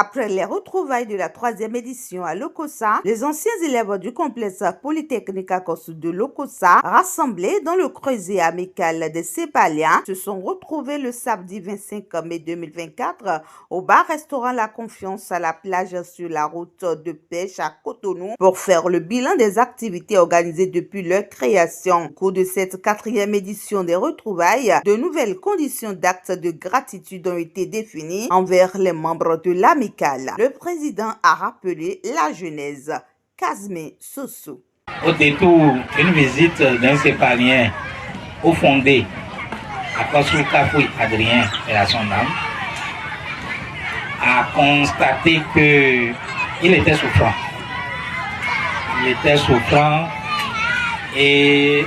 Après les retrouvailles de la 3e édition à Lokossa, les anciens élèves du complexe polytechnique à Kossou de Lokossa, rassemblés dans le creuset amical des Sépaliens, se sont retrouvés le samedi 25 mai 2024 au bar-restaurant La Confiance à la plage sur la route de pêche à Cotonou pour faire le bilan des activités organisées depuis leur création. Au cours de cette 4e édition des retrouvailles, de nouvelles conditions d'actes de gratitude ont été définies envers les membres de l'amicale. Le président a rappelé la genèse. Casmé Soso. Au détour d'une visite d'un Sépalien au fondé à Kossou Kafoui Adrien et à son âme, a constaté qu'il était souffrant. Il était souffrant et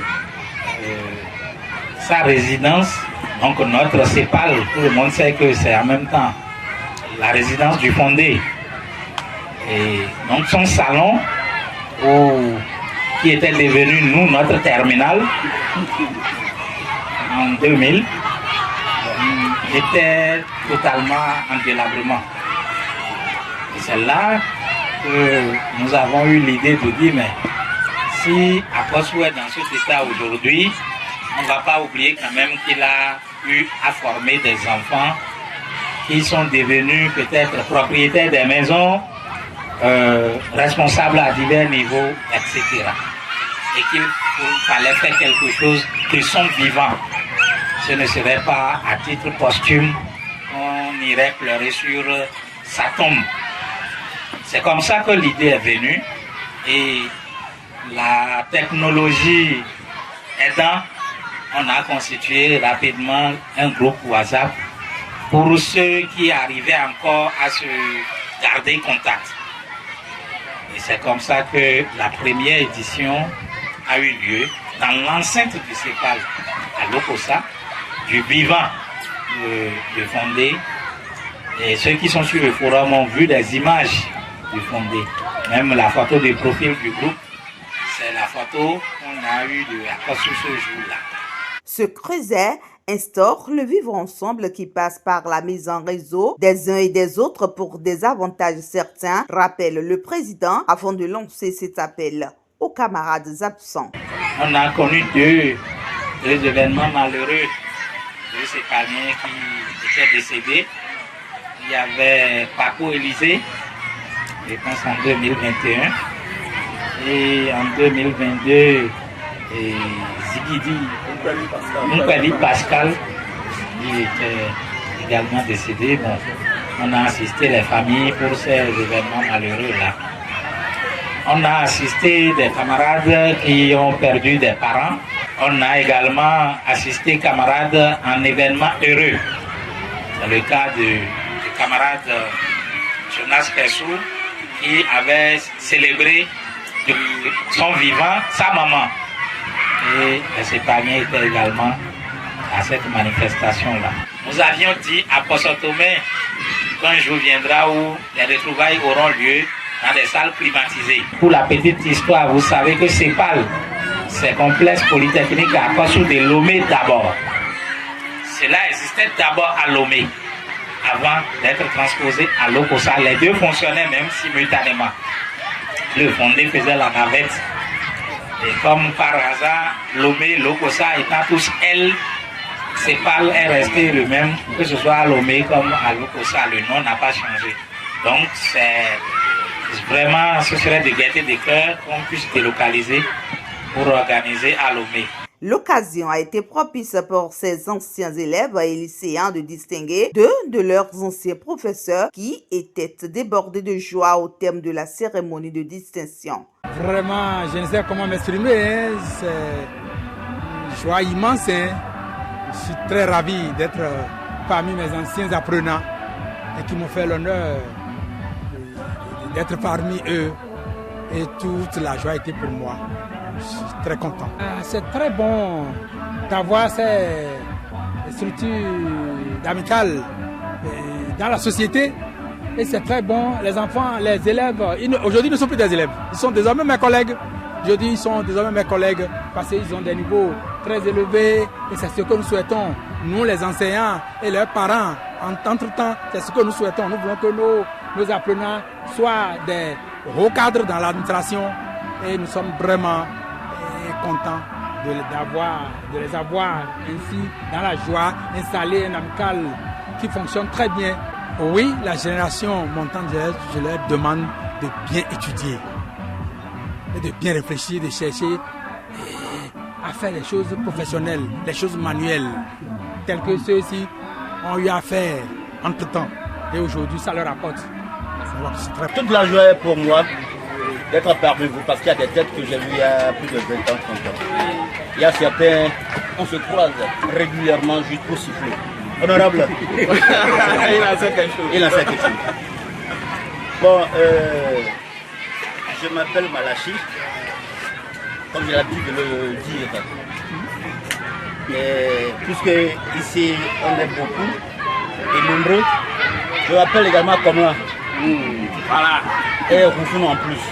sa résidence, donc notre Sépal, tout le monde sait que c'est en même temps la résidence du fondé. Et donc son salon, qui était devenu, nous, notre terminal, en 2000, était totalement en délabrement. Et c'est là que nous avons eu l'idée de dire, mais si Kossou est dans cet état aujourd'hui, on ne va pas oublier quand même qu'il a eu à former des enfants qui sont devenus peut-être propriétaires des maisons, responsables à divers niveaux, etc. Et qu'il fallait faire quelque chose de son vivant. Ce ne serait pas à titre posthume qu'on irait pleurer sur sa tombe. C'est comme ça que l'idée est venue. Et la technologie aidant, on a constitué rapidement un groupe WhatsApp pour ceux qui arrivaient encore à se garder contact. Et c'est comme ça que la première édition a eu lieu dans l'enceinte du Sépal à Lokossa, du vivant de fondé. Et ceux qui sont sur le forum ont vu des images du fondé. Même la photo de profil du groupe, c'est la photo qu'on a eue de Kossou ce jour-là. Ce creuset instaure le vivre ensemble qui passe par la mise en réseau des uns et des autres pour des avantages certains, rappelle le président avant de lancer cet appel aux camarades absents. On a connu deux événements malheureux, deux Sépaliens qui étaient décédés. Il y avait Paco Élysée, je pense en 2021, et en 2022, Zigidi Moukali Pascal, il était également décédé. Bon, on a assisté les familles pour ces événements malheureux-là. On a assisté des camarades qui ont perdu des parents. On a également assisté camarades en événements heureux. C'est le cas du camarade Jonas Kessou qui avait célébré de son vivant sa maman. Et les Sépaliens étaient également à cette manifestation-là. Nous avions dit à Possotomé qu'un jour viendra où les retrouvailles auront lieu dans des salles climatisées. Pour la petite histoire, vous savez que Sépal, c'est complexe polytechnique à Kossou de Lomé d'abord. Cela existait d'abord à Lomé, avant d'être transposé à Lokossa. Les deux fonctionnaient même simultanément. Le fondé faisait la navette. Et comme par hasard, Lomé, Lokossa étant tous L, Sépal est resté le même, que ce soit à Lomé comme à Lokossa, le nom n'a pas changé. Donc c'est vraiment, ce serait de gaieté de cœur qu'on puisse délocaliser pour organiser à Lomé. L'occasion a été propice pour ces anciens élèves et lycéens de distinguer deux de leurs anciens professeurs qui étaient débordés de joie au terme de la cérémonie de distinction. Vraiment, je ne sais comment m'exprimer, c'est une joie immense. Je suis très ravi d'être parmi mes anciens apprenants et qui m'ont fait l'honneur d'être parmi eux. Et toute la joie était pour moi. Je suis très content. C'est très bon d'avoir ces structures amicales dans la société. Et c'est très bon. Les enfants, les élèves, aujourd'hui ils ne sont plus des élèves. Ils sont désormais mes collègues. Je dis ils sont désormais mes collègues parce qu'ils ont des niveaux très élevés. Et c'est ce que nous souhaitons, nous les enseignants et leurs parents. Entre-temps, c'est ce que nous souhaitons. Nous voulons que nos apprenants soient des hauts cadres dans l'administration et nous sommes vraiment contents de les avoir ainsi dans la joie, installés un amical qui fonctionne très bien. Oui, la génération montante, je leur demande de bien étudier, et de bien réfléchir, de chercher à faire les choses professionnelles, les choses manuelles, telles que ceux-ci ont eu à faire entre-temps. Et aujourd'hui, ça leur apporte. Toute la joie est pour moi d'être parmi vous, parce qu'il y a des têtes que j'ai vues il y a plus de 20 ans, 30 ans. Il y a certains, on se croise régulièrement juste pour siffler. Honorable. Il en sait quelque chose. Il en sait quelque chose. Bon, je m'appelle Malachi, comme j'ai l'habitude de le dire. Et puisque ici on est beaucoup et nombreux, je m'appelle également Komla. Voilà. Et Roufoun en plus.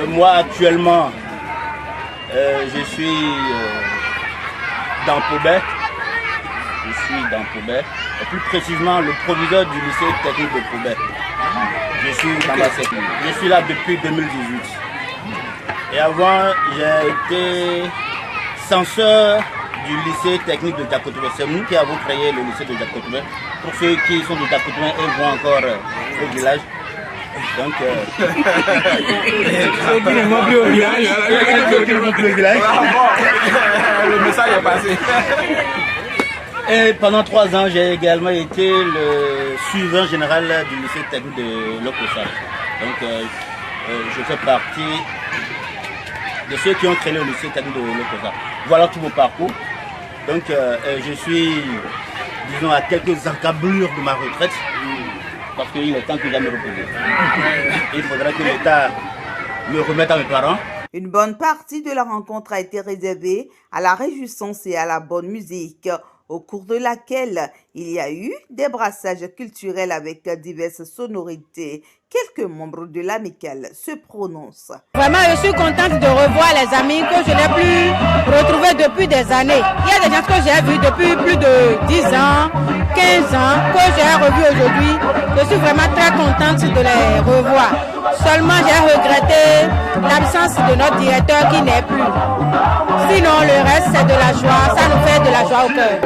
Moi actuellement, je suis dans Pobet. Et plus précisément le proviseur du lycée technique de Pobet. Je suis là depuis 2018. Et avant, j'ai été censeur du lycée technique de Diakotoubé. C'est nous qui avons créé le lycée de Diakotoubé. Pour ceux qui sont de Diakotoubé et vont encore au village. Donc, le message est passé. Et pendant 3 ans, j'ai également été le suivant général du lycée technique de Lokossa. Donc, je fais partie de ceux qui ont créé le lycée technique de Lokossa. Voilà tout mon parcours. Donc, je suis, disons, à quelques encablures de ma retraite. Parce qu'il est temps que j'aille me reposer. Il faudra que l'État me remette à mes parents. Une bonne partie de la rencontre a été réservée à la réjouissance et à la bonne musique, au cours de laquelle il y a eu des brassages culturels avec diverses sonorités. Quelques membres de l'amicale se prononcent. Vraiment, je suis contente de revoir les amis que je n'ai plus retrouvés depuis des années. Il y a des gens que j'ai vus depuis plus de 10 ans, 15 ans, que j'ai revus aujourd'hui. Je suis vraiment très contente de les revoir. Seulement, j'ai regretté l'absence de notre directeur qui n'est plus. Sinon, le reste, c'est de la joie. Ça nous fait de la joie au cœur.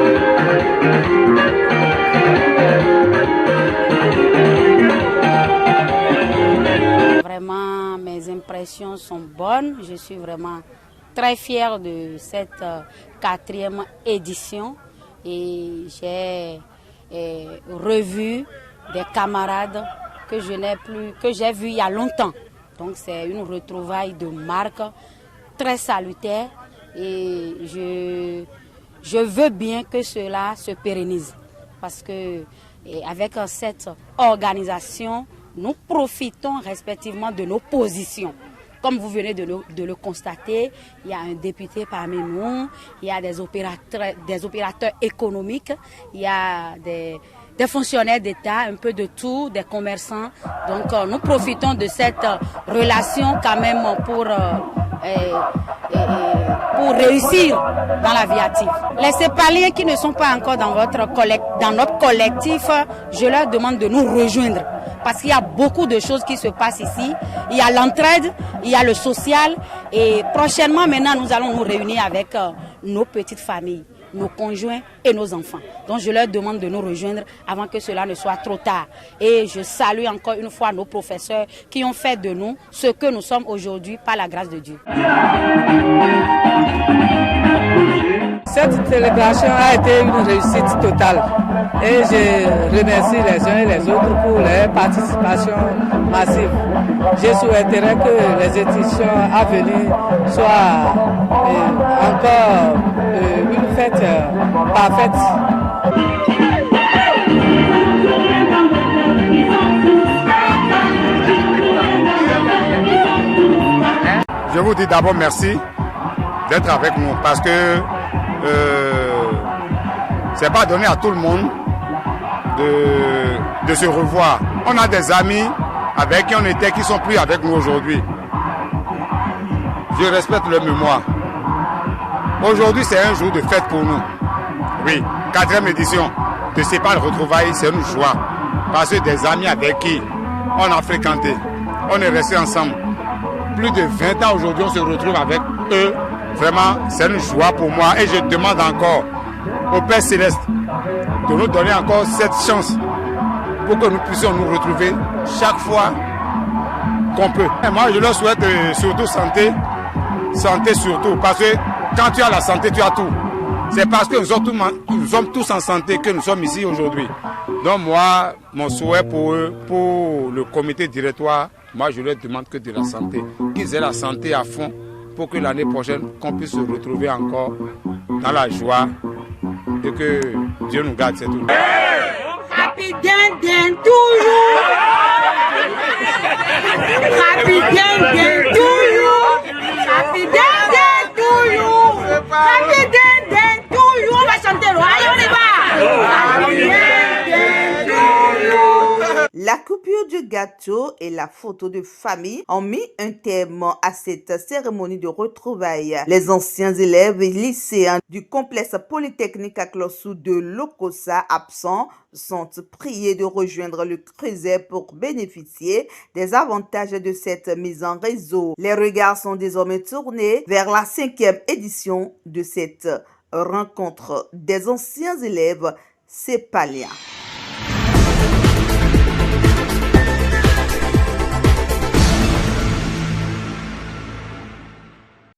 Vraiment, mes impressions sont bonnes. Je suis vraiment très fière de cette 4e édition. Et j'ai revu des camarades que je n'ai plus, que j'ai vus il y a longtemps. Donc c'est une retrouvaille de marque très salutaire et je veux bien que cela se pérennise parce que avec cette organisation, nous profitons respectivement de nos positions. Comme vous venez de le constater, il y a un député parmi nous, il y a des opérateurs économiques, il y a des fonctionnaires d'État, un peu de tout, des commerçants. Donc nous profitons de cette relation quand même pour réussir dans la vie active. Les Sépaliens qui ne sont pas encore dans notre collectif, je leur demande de nous rejoindre. Parce qu'il y a beaucoup de choses qui se passent ici. Il y a l'entraide, il y a le social. Et prochainement, maintenant, nous allons nous réunir avec nos petites familles, nos conjoints et nos enfants. Donc je leur demande de nous rejoindre avant que cela ne soit trop tard. Et je salue encore une fois nos professeurs qui ont fait de nous ce que nous sommes aujourd'hui par la grâce de Dieu. Cette célébration a été une réussite totale et je remercie les uns et les autres pour leur participation massive. Je souhaiterais que les éditions à venir soient encore une fête parfaite. Je vous dis d'abord merci d'être avec nous parce que c'est pas donné à tout le monde de se revoir. On a des amis avec qui on était qui sont plus avec nous aujourd'hui. Je respecte leur mémoire. Aujourd'hui, c'est un jour de fête pour nous. Oui. 4e édition de CEPAL Retrouvailles, c'est une joie. Parce que des amis avec qui on a fréquenté, on est resté ensemble. Plus de 20 ans aujourd'hui, on se retrouve avec eux. Vraiment, c'est une joie pour moi. Et je demande encore au Père Céleste de nous donner encore cette chance pour que nous puissions nous retrouver chaque fois qu'on peut. Et moi, je leur souhaite surtout santé. Santé surtout, parce que quand tu as la santé, tu as tout. C'est parce que nous sommes tous en santé que nous sommes ici aujourd'hui. Donc moi, mon souhait pour eux, pour le comité directoire, moi je leur demande que de la santé. Qu'ils aient la santé à fond pour que l'année prochaine, qu'on puisse se retrouver encore dans la joie et que Dieu nous garde, c'est tout. Happy Dindin to you! Happy Dindin to you! Happy Dindin to you! Happy Dindin to you! On va chanter, allez on y va! Happy Dindin to you! La coupure du gâteau et la photo de famille ont mis un terme à cette cérémonie de retrouvailles. Les anciens élèves et lycéens du complexe polytechnique à Clossou de Lokossa absents sont priés de rejoindre le Creuset pour bénéficier des avantages de cette mise en réseau. Les regards sont désormais tournés vers la 5e édition de cette rencontre des anciens élèves cépaliens.